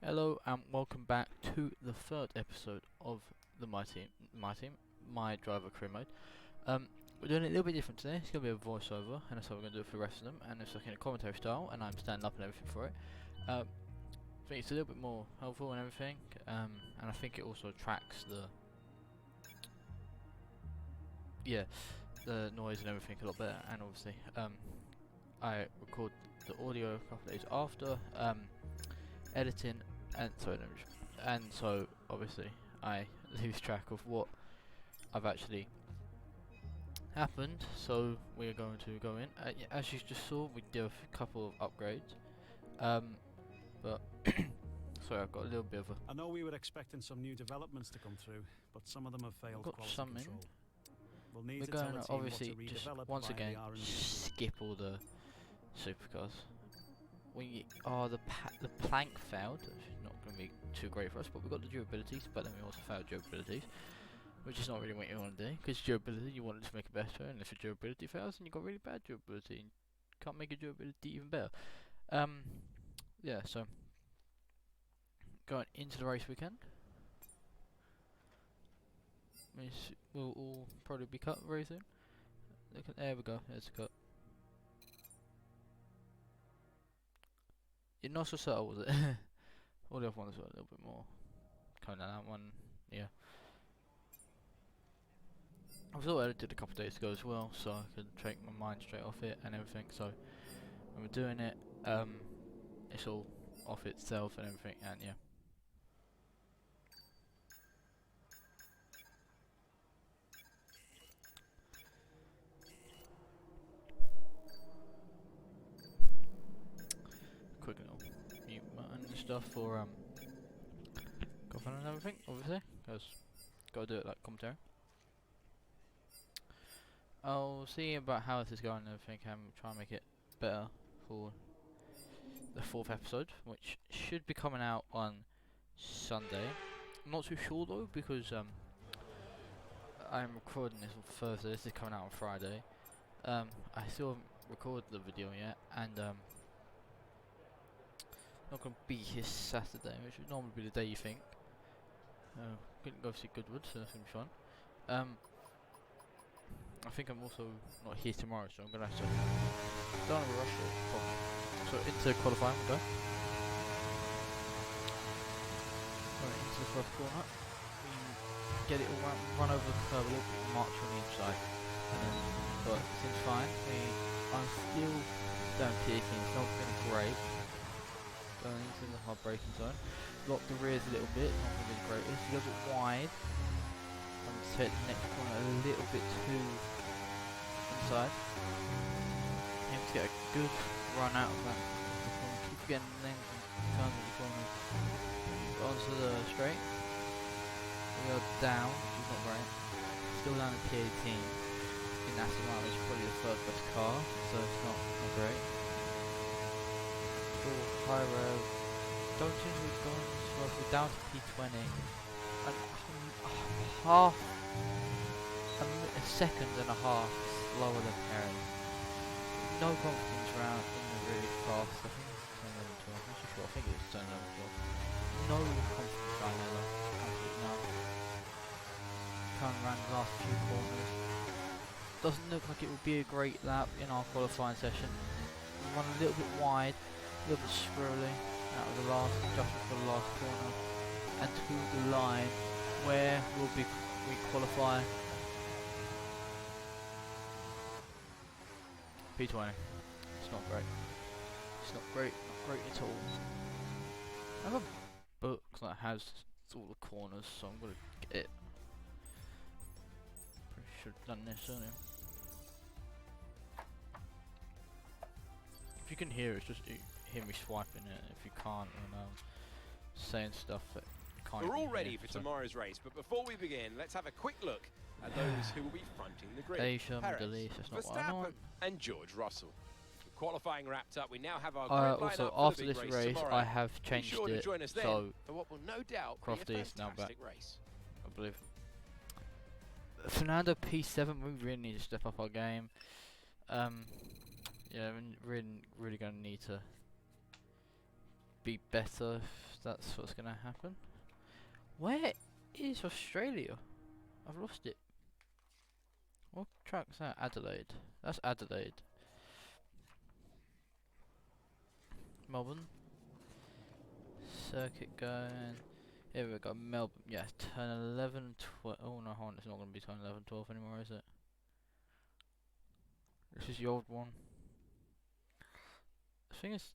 Hello and welcome back to the third episode of my driver career mode. We're doing it a little bit different today. It's going to be a voiceover, and that's how we're going to do it for the rest of them. And it's like in a commentary style, and I'm standing up and everything for it. I think it's a little bit more helpful and everything, and I think it also tracks the noise and everything a lot better. And obviously, I record the audio a couple of days after editing. And so obviously I lose track of what I've actually happened. So we are going to go in. As you just saw, we did a couple of upgrades. But sorry, I've got a little bit of a. I know we were expecting some new developments to come through, but some of them have failed quality control. We'll need We're to tell going the to team obviously what to just redevelop once via again the R&D. skip all the supercars. The plank failed, which is not going to be too great for us, but we got the durabilities, but then we also failed durabilities, which is not really what you want to do, because durability, you want it to make it better, and if your durability fails, then you've got really bad durability, and you can't make your durability even better. Yeah, so, going into the race weekend, we'll all probably be cut very soon. There we go, there's the cut. You're not so subtle, was it? All the other ones were a little bit more. Coming down that one, yeah. I was all edited a couple of days ago as well, so I could take my mind straight off it and everything. So when we're doing it, it's all off itself and everything, and yeah. Quick little mute button and stuff for government and everything, obviously, because gotta do it like commentary. I'll see about how this is going and everything, and try and make it better for the fourth episode, which should be coming out on Sunday. I'm not too sure though, because I'm recording this on Thursday. This is coming out on Friday. I still haven't recorded the video yet, and not gonna be here Saturday, which would normally be the day you think. Couldn't go see Goodwood, so that's gonna be fun. I think I'm also not here tomorrow, so I'm gonna have to. Don't have a rush it, probably. So into qualifying we go. Going into the first corner. We get it all run over the curb a little bit, march on the inside. But it seems fine. I'm still down kicking, it's not been great. Going into the hard braking zone. Lock the rears a little bit, not going to be the greatest. A little bit wide. I'm going to take the next corner a little bit too inside. Aim to get a good run out of that. Keep getting names and turns at the corner. Onto the straight. We are down, which is not great. Still down at P18. In Aston Martin is probably the third best car, so it's not great. Still high rev. Don't think we've gone so we're down to P20. And a second and a half slower than Perry. No confidence round in the really fast. I think it's turn 11 12. I'm not so sure. I think it's turn 11 12. No confidence round ever. Absolutely none. Turn around the last few corners. Doesn't look like it will be a great lap in our qualifying session. We run a little bit wide, a little bit squirrely out of the last adjustment for the last corner, and to the line where we qualify P20. It's not great. It's not great at all. I have a book that has all the corners, so I'm gonna get it. Probably should have done this earlier. If you can hear it, it's just hear me swiping it. If you can't, then saying stuff that you can't. We're all ready for tomorrow's race, but before we begin, let's have a quick look at those who will be fronting the grid. Perez, Verstappen, and George Russell. With qualifying wrapped up, we now have our grid also lineup after for the this big race, tomorrow. I have changed be sure it. To join us then so for what will no doubt Crofty be a is now back. fantastic race. I believe. Fernando P7, we really need to step up our game. Yeah, we're really going to need to be better if that's what's gonna happen. Where is Australia? I've lost it. What track's that? Adelaide. That's Adelaide. Melbourne. Circuit going. Here we go. Melbourne. Yeah, turn 11, 12. Oh no, hold on. It's not going to be turn 11, 12 anymore, is it? This is the old one. I think it's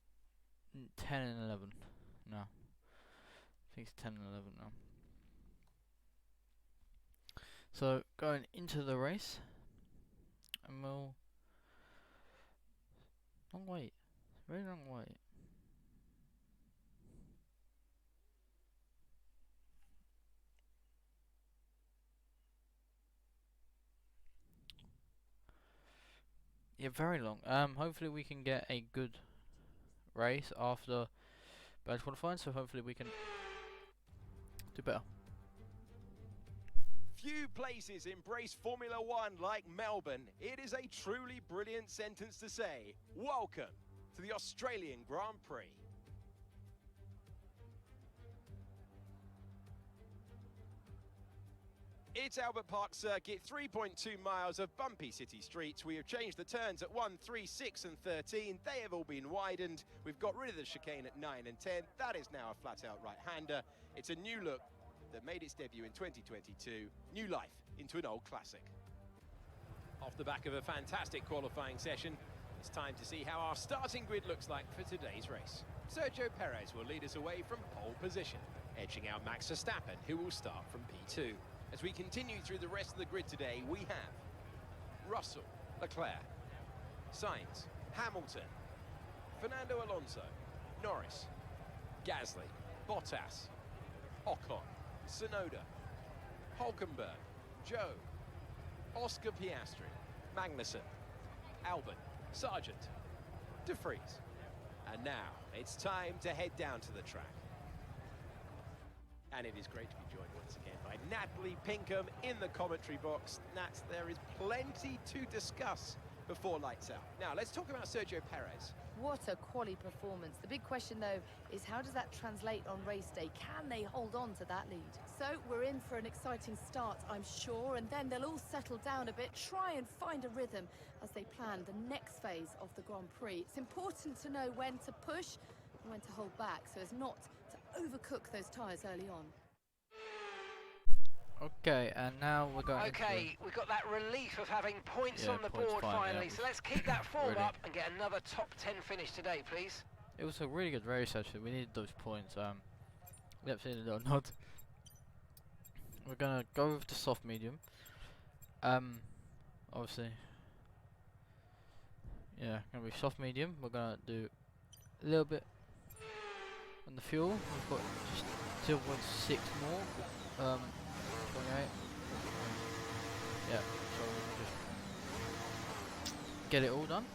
10 and 11. No. I think it's 10 and 11 now. So, going into the race. And we'll... Long wait. Very long wait. Yeah, very long. Hopefully we can get a good race after bad qualifying, so hopefully we can do better. Few places embrace Formula One like Melbourne. It is a truly brilliant sentence to say. Welcome to the Australian Grand Prix. It's Albert Park Circuit, 3.2 miles of bumpy city streets. We have changed the turns at 1, 3, 6 and 13. They have all been widened. We've got rid of the chicane at 9 and 10. That is now a flat-out right-hander. It's a new look that made its debut in 2022. New life into an old classic. Off the back of a fantastic qualifying session, it's time to see how our starting grid looks like for today's race. Sergio Perez will lead us away from pole position, edging out Max Verstappen, who will start from P2. As we continue through the rest of the grid today, we have Russell, Leclerc, Sainz, Hamilton, Fernando Alonso, Norris, Gasly, Bottas, Ocon, Tsunoda, Hulkenberg, Joe, Oscar Piastri, Magnussen, Albon, Sargent, De Vries. And now it's time to head down to the track. And it is great to be joined once again by Natalie Pinkham in the commentary box. Nat, there is plenty to discuss before lights out. Now, let's talk about Sergio Perez. What a quality performance. The big question, though, is how does that translate on race day? Can they hold on to that lead? So we're in for an exciting start, I'm sure, and then they'll all settle down a bit, try and find a rhythm as they plan the next phase of the Grand Prix. It's important to know when to push and when to hold back so as not to overcook those tyres early on. Okay, and now we're going we've got that relief of having points on the board finally, so let's keep that form up and get another top 10 finish today, please. It was a really good race, actually. We needed those points. We absolutely or not. We're gonna go with the soft medium. Obviously, yeah, gonna be soft medium. We're gonna do a little bit on the fuel. We've got just 0.6 more. 28. Yeah, so we'll just get it all done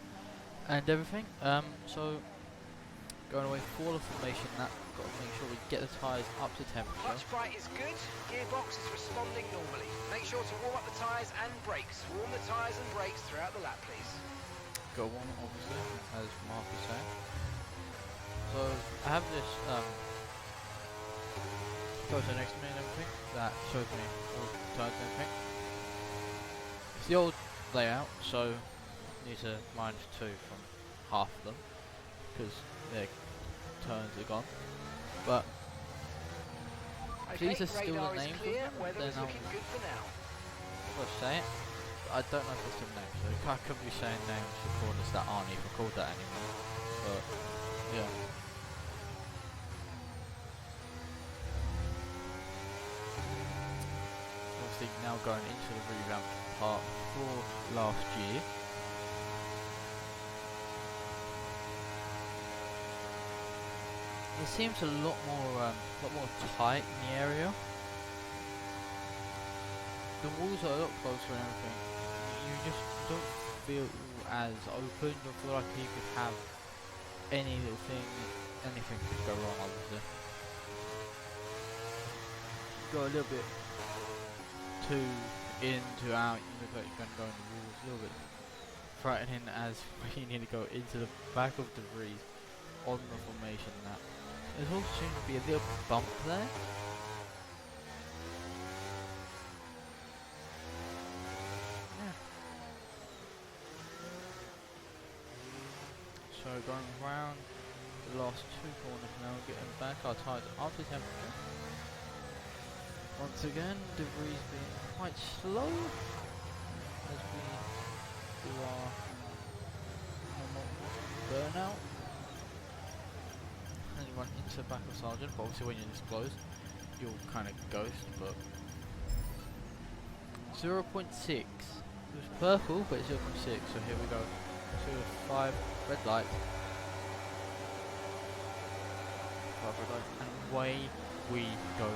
and everything. So going away for the formation, that got to make sure we get the tyres up to temperature. Clutch bright is good, gearbox is responding normally. Make sure to warm up the tyres and brakes. Warm the tyres and brakes throughout the lap, please. Go on, obviously, as Mark was saying. So I have this photo next to me and everything that shows me all the tyres and everything. It's the old layout, so need to minus 2 from half of them because their turns are gone. But okay, these are still the names of them. Weather is looking good for now. I'll say it, but I don't know if it's still names. So I could be saying names for corners that aren't even called that anymore. But yeah. Now going into the revamped part for last year. It seems a lot more tight in the area. The walls are a lot closer and everything. You just don't feel as open. You don't feel like you could have any little thing, anything could go wrong, obviously. Go a little bit too in, too out, you look like you're going to go in the walls, a little bit frightening as you need to go into the back of the Prix on the formation that. There also seems to be a little bump there. Yeah. So going round the last 2 corners now, getting back our tyres up to temperature. Once again, debris being quite slow as we do our normal burnout. And you run into the back of Sergeant, but obviously when you're this close, you'll kind of ghost, but 0.6. It was purple, but it's 0.6, so here we go. 5 red light. 5 red light, and away we go.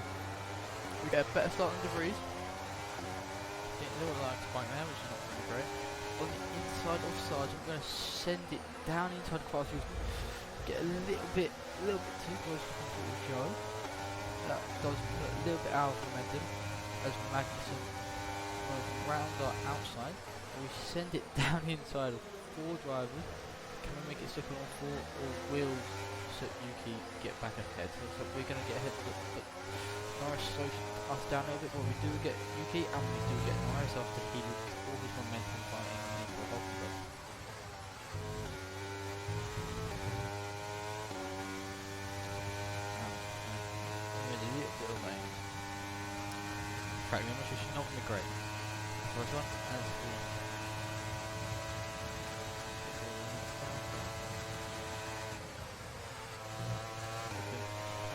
We get a better start on debris. Getting a little light spike there, which is not really great. On the inside of Sergeant, I'm going to send it down inside Crossfield. Get a little bit too close to Joe. That does put a little bit out of momentum as Magnussen goes round our outside. And we send it down inside of 4 drivers. Can we make it stick on 4, or will Yuki get back ahead? So we're going to get ahead, but Norris slows us down a little bit, but we do get Yuki and we do get Norris after he loses all his momentum fighting Nico Hulkenberg. There's a little bit of rain. Practically, which is not going to be great. First one, as we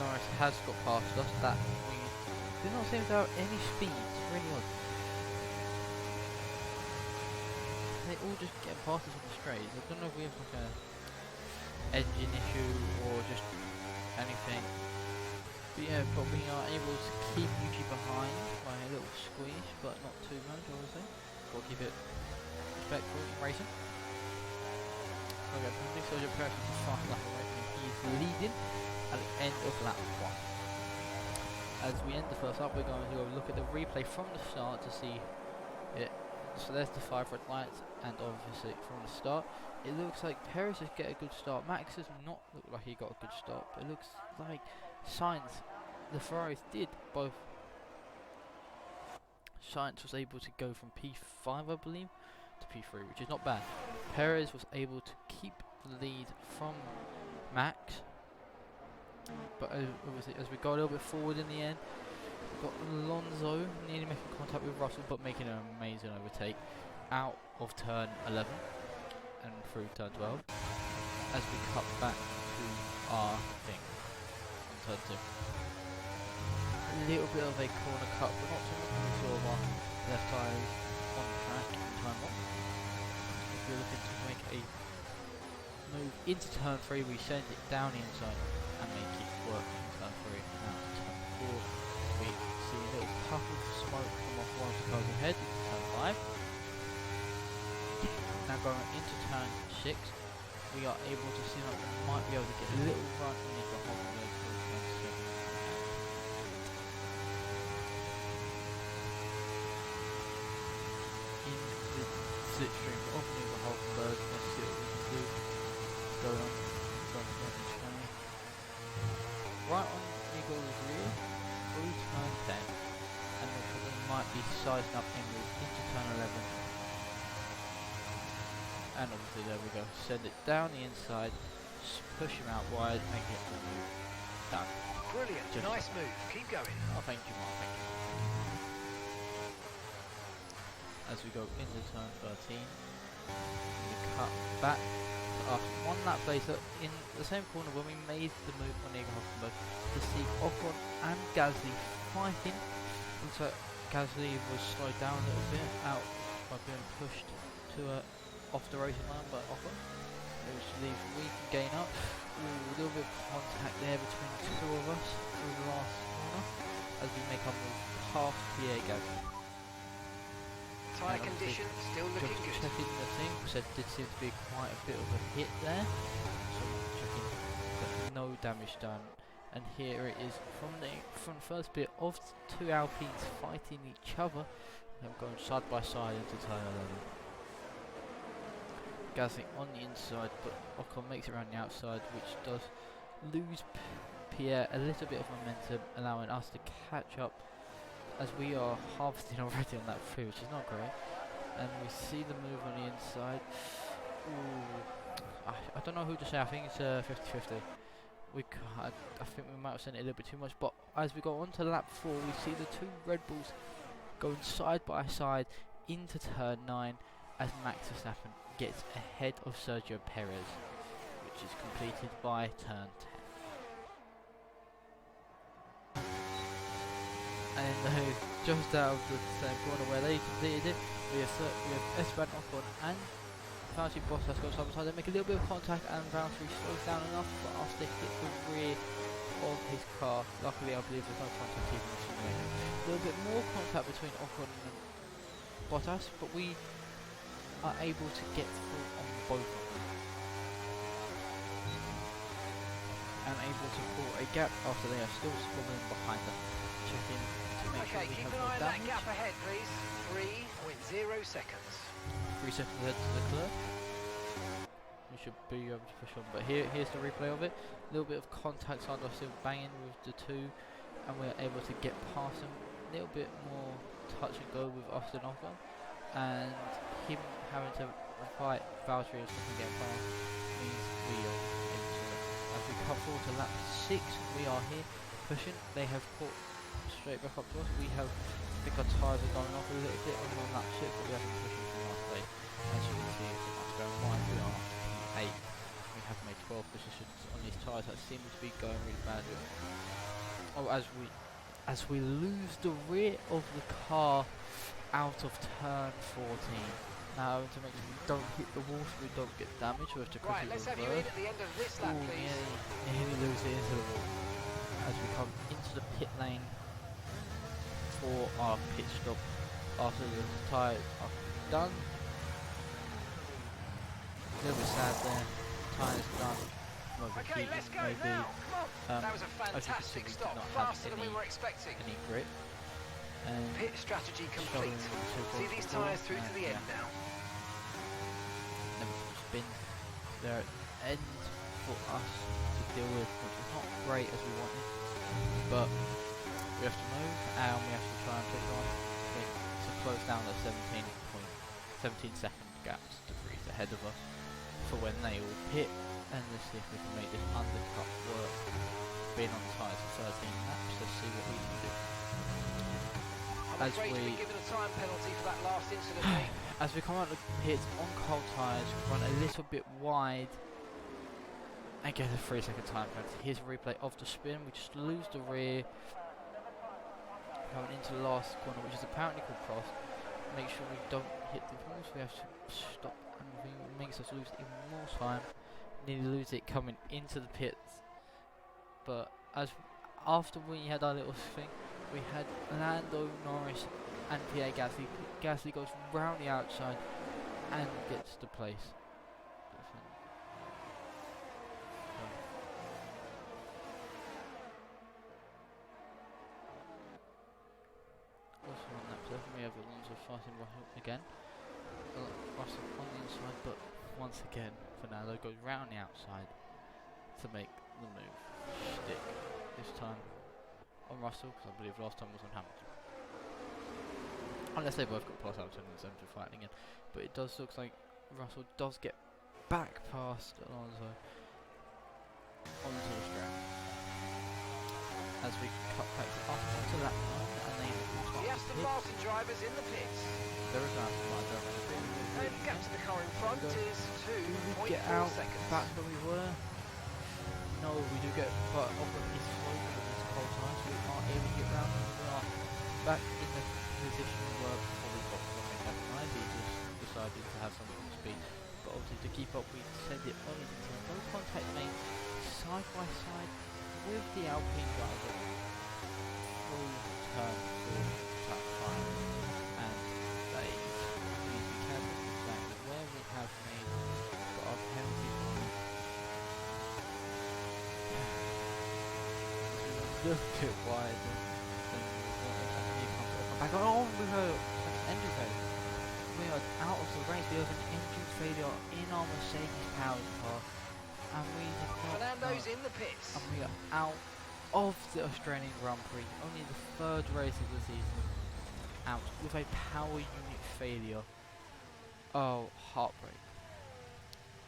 Norris has got past us. That we do not seem to have any speed. It's really odd. They all just get past us on the straight. I don't know if we have like a engine issue or just anything. But yeah, but we are able to keep Yuki behind by a little squeeze, but not too much, obviously. We'll keep it respectful in racing. Okay, so your person is fast lap away from him. He's leading at the end of lap 1. As we end the first lap, we're going to go look at the replay from the start to see it. So there's the 5 red lights, and obviously from the start, it looks like Perez has got a good start. Max does not look like he got a good start, but it looks like Sainz, the Ferraris did both. Sainz was able to go from P5, I believe, to P3, which is not bad. Perez was able to keep the lead from Max, but obviously as we got a little bit forward in the end, we got Alonso nearly making contact with Russell, but making an amazing overtake out of turn 11 and through turn 12 as we cut back to our thing on turn 2. A little bit of a corner cut, but not too much. We saw our left tyres on track in turn 1. If we're looking to make a move into turn 3, we send it down the inside and make it work in turn 3. Now turn 4, we see a little puff of smoke come off one of the cars ahead in turn 5. Now going into turn 6, we are able to see that we might be able to get a little run in the whole turn 7. In the slipstream of Nico Hulkenberg, let's see what we can do. Go on front of the channel. Right on Nico's rear, through turn 10, and we might be sizing up and move into turn 11. And obviously there we go, send it down the inside, push him out wide, make it move. Done. Brilliant, Just nice move, keep going. Oh, thank you, Mark, thank you. As we go into turn 13, we cut back to us on that place in the same corner when we made the move on Nico Hulkenberg to see Ocon and Gasly fighting. Looks like Gasly was slowed down a little bit out by being pushed to off the racing line by Ocon, which leaves we can gain up. Ooh, a little bit of contact there between the 2 of us through the last corner as we make our move past Pierre Gasly. Tyre condition still looking good. Checking the thing, because there did seem to be quite a bit of a hit there, so checking that no damage done. And here it is from the first bit of 2 Alpines fighting each other, and going side by side into turn 11. Gasly on the inside, but Ocon makes it around the outside, which does lose Pierre a little bit of momentum, allowing us to catch up as we are harvesting already on that free, which is not great. And we see the move on the inside. Ooh, I don't know who to say. I think it's 50-50. I think we might have sent it a little bit too much, but as we go on to lap 4, we see the two Red Bulls going side by side into turn 9 as Max Verstappen gets ahead of Sergio Perez, which is completed by turn 10. And just out of the same corner where they completed it, we have Esteban Ocon and Valtteri Bottas go side by side. They make a little bit of contact, and Valtteri slows down enough for us to hit the rear of his car. Luckily, I believe there's no contact even in the simulator. A little bit more contact between Ocon and Bottas, but we are able to get through on both of them. And able to pull a gap after they are still squabbling behind them. Checking to make sure we keep have an no eye on damage. that gap ahead, please. 3.0 seconds. 3 seconds ahead to the clear. We should be able to push on, but here's the replay of it. A little bit of contact side by still banging with the two, and we're able to get past them. A little bit more touch and go with Aston Martin, and him having to fight Valtteri as we get past means we are into it. As we come forward to lap 6, we are here pushing. They have caught straight back up to us. We have, I think our tyres are going off a little bit on lap 6, but we haven't pushed from last day. As you can see, it's going wide. We are 8. We have made 12 positions on these tyres that seem to be going really badly. Oh, as we lose the rear of the car out of turn 14. Now to make sure we don't hit the wall so we don't get damage, we have to quickly Right, let's have you in at the end of this lap, please. Nearly lose it into the wall. As we come into the pit lane for our pit stop after the tyres are done. A little bit sad there. Tyres done. Okay, let's go maybe. now. Come on. That was a fantastic stop. Faster than we were expecting. Any grip. And pit strategy complete. See these tyres through to the end now. Spin there at the end for us to deal with, which is not great as we wanted, but we have to move and we have to try and push on to close down the 17 second gaps to Prix ahead of us for when they all pit, and let's see if we can make this undercut work. Being on the tyres for 13 laps, let's see what we can do. I'm afraid we've been given a time penalty for that last incident, mate. As we come out of the pit on cold tyres, run a little bit wide and get a 3 second time penalty. Here's a replay of the spin. We just lose the rear going into the last corner, which is apparently called cross. Make sure we don't hit the walls. We have to stop, and it makes us lose even more time. Nearly lose it coming into the pits, but after we had our little thing, we had Lando Norris and Pierre Gasly. Gasly goes round the outside and gets the place. Also on that cliff, we have Alonso fighting again. Russell on the inside, but once again, Fernando goes round the outside to make the move. Stick this time on Russell, because I believe last time was on Hamilton. Unless they both got past Hamilton and them fighting again. But it does look like Russell does get back past Alonso onto the strap. As we cut back to that one, and they the Aston Martin drivers in the pits. There is an Aston Martin driver. And the gap to the car in front is 2.4 get out seconds. back where we were. No, we do get quite often his slow with his cold time, so we aren't able to get round. We are back in the position we were before we got to Captain 9. He just decided to have some speed, but obviously to keep up, we send it on into no contact made side by side with the Alpine driver through turn 4, turn 5, and they need to be careful exactly where we have made got our penalty point. Look at wide back on. We have engine failure. We are out of the race. We have an engine failure in our Mercedes powered car, and we did not Fernando's in the pits. and we are out of the Australian Grand Prix, only the third race of the season, out with a power unit failure. Oh, heartbreak.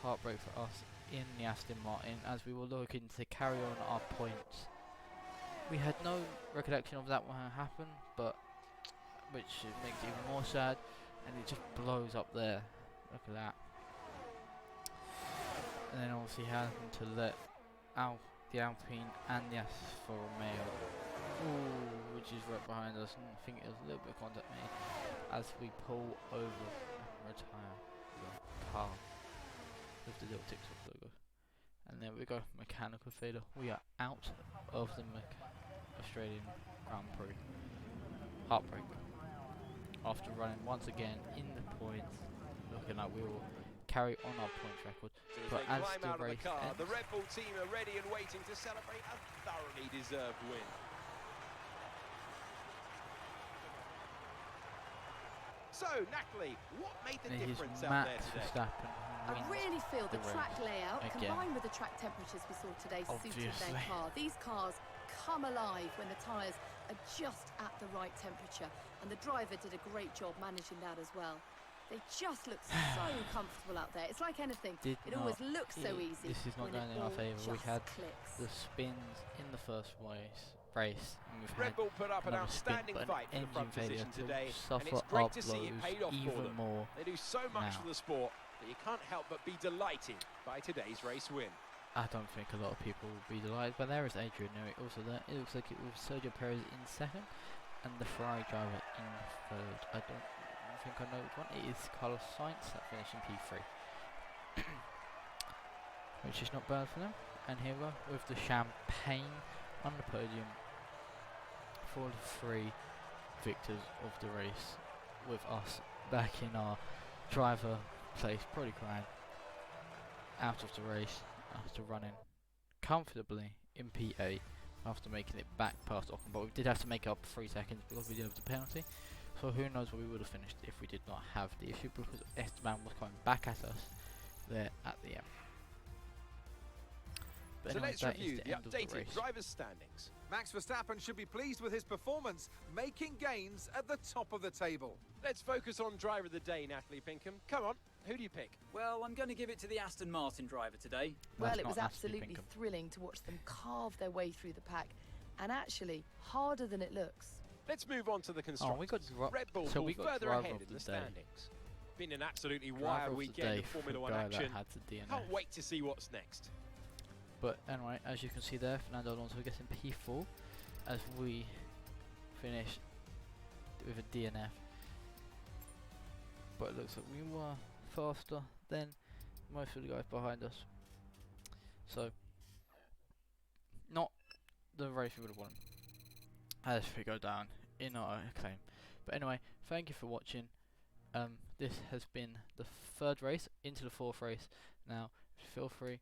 Heartbreak for us in the Aston Martin, as we were looking to carry on our points. We had no recollection of that when it happened, but which makes it even more sad, and it just blows up there. Look at that. And then obviously having to let the Alpine and the Alfa Romeo, which is right behind us, and I think it was a little bit of contact made as we pull over and retire the car with the little TikTok logo. And there we go, mechanical failure. We are out of the Australian Grand Prix. Heartbreak. After running once again in the points, looking like we will carry on our points record. So but as as they climb the out of race the car, ends, the Red Bull team are ready and waiting to celebrate a thoroughly deserved win. So, Natalie, what made the difference out there Max today? Verstappen I wins really feel the track layout again. combined with the track temperatures we saw today suited their Obviously. car. These cars come alive when the tyres are just at the right temperature, and the driver did a great job managing that as well. They just look so comfortable out there. It's like anything. It always looks so easy. This is not when going it in our all favour. We just had clicks. the spins in the first race, and we've Red had Bull put up an another spin, outstanding but fight for an the front engine failure position to today, and suffer it's our great to see blows it paid off for even them. more. They do so much now. for the sport that you can't help but be delighted by today's race win. I don't think a lot of people will be delighted, but there is Adrian Newey also there. It looks like it was Sergio Perez in second, and the Ferrari driver in third. I don't think I know which one. It is Carlos Sainz that finished in P3. Which is not bad for them. And here we go with the champagne on the podium for the three victors of the race, with us back in our driver place, probably crying, out of the race after running comfortably in P8 after making it back past Ocon, but we did have to make up 3 seconds because we did have the penalty. So who knows where we would have finished if we did not have the issue, because Esteban was coming back at us there at the end. But So anyway, let's that is review the end of the updated race. drivers' standings. Max Verstappen should be pleased with his performance, making gains at the top of the table. Let's focus on driver of the day, Natalie Pinkham. Come on, who do you pick? Well, I'm going to give it to the Aston Martin driver today. Well, That's it was not Natalie absolutely Pinkham. thrilling to watch them carve their way through the pack, and actually harder than it looks. Let's move on to the constructors. Oh, we got Red Bull so fall we got further driver ahead of in the the day. standings. Been an absolutely Driver wild of the weekend day of for Formula a One guy action. that had the DNF. Can't wait to see what's next. But anyway, as you can see there, Fernando Alonso gets in P4 as we finish with a DNF. But it looks like we were faster than most of the guys behind us. So, not the race we would have won as we go down in our acclaim. But anyway, thank you for watching. This has been the third race into the fourth race. Now, feel free